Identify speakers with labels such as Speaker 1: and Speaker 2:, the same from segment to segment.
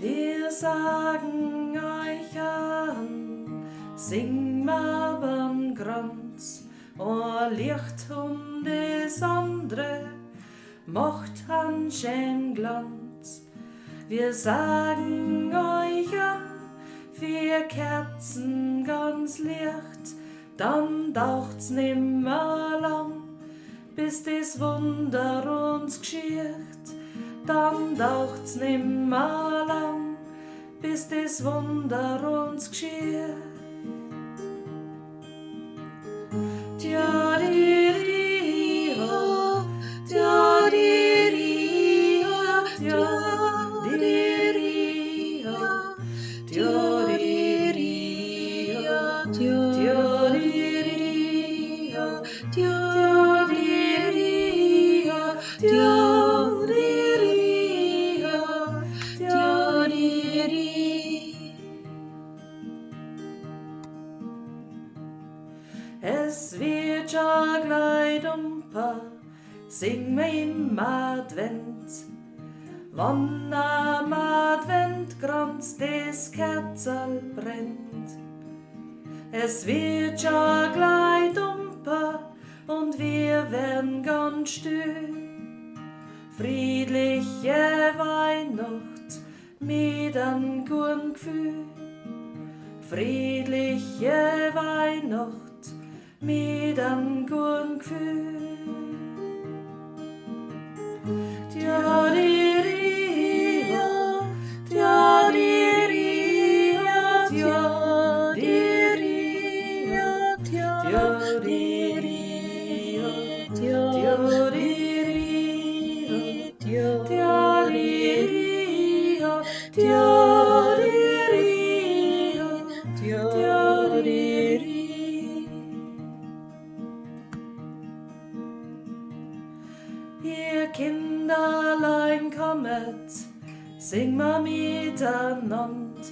Speaker 1: Wir sagen euch an, sing mal beim Kranz, und Licht und das andere macht einen schönen Glanz. Wir sagen euch an, vier Kerzen ganz licht, dann daucht's nimmer lang, bis das Wunder uns geschicht. Dann daucht's nimmer lang, bis das Wunder uns geschicht. Tja-di-ri-ho, tja-di-ri-ho, tja-di-ri-ho, tja-di-ri-ho, tja-di-ri-ho, tja-di-ri-ho, Es wird ja gleich dumper, sing mir im Advent. Wann am Adventkranz des Kerzel brennt. Es wird ja gleich dumper und wir werden ganz still. Friedliche Weihnacht mit einem guten Gefühl. Friedliche Weihnacht mit einem guten Gefühl. Tja-di-ri-ho, tja-di-ri-ho, tja-di-ri-ho, tja-di-ri-ho, tja-di-ri-ho, tja-di-ri-ho, tja-di-ri-ho, tja-di-ri-ho. Ihr Kinderlein kommet, sing mal miteinander,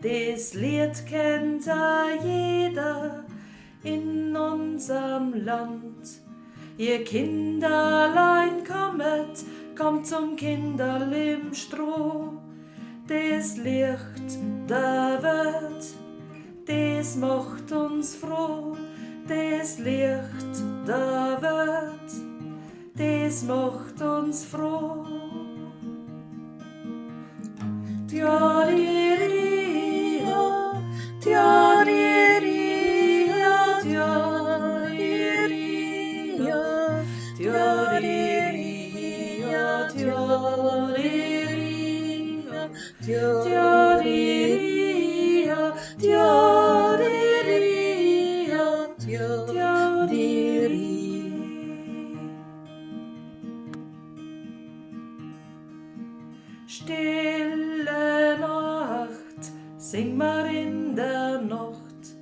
Speaker 1: das Lied kennt jeder in unserem Land. Ihr Kinderlein kommet, kommt zum Kinderl im Stroh, das Licht der Welt, das macht uns froh, das Licht der Welt, das macht uns froh. Tja-di-ri-ho, tja-di-ri-ho, tja-di-ri-ho, tja-di-ri-ho, tja-di-ri-ho, tja-di-ri-ho, tja-di-ri-ho, tja-di-ri-ho. Stille Nacht, sing mal in der Nacht,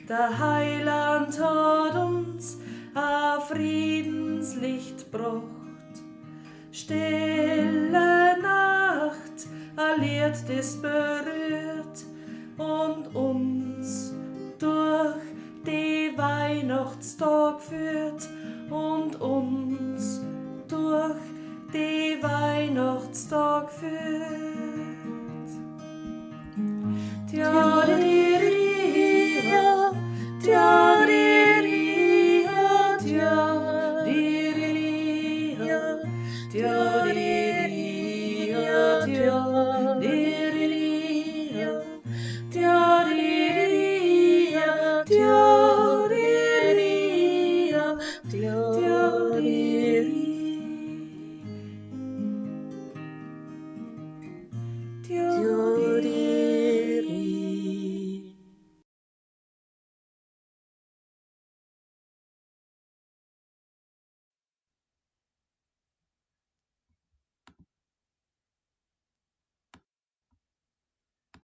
Speaker 1: der Heiland hat uns a Friedenslicht gebracht. Stille Nacht, a Lied, das berührt und uns durch die Weihnachtstag führt und uns durch die Weihnachtstag führt.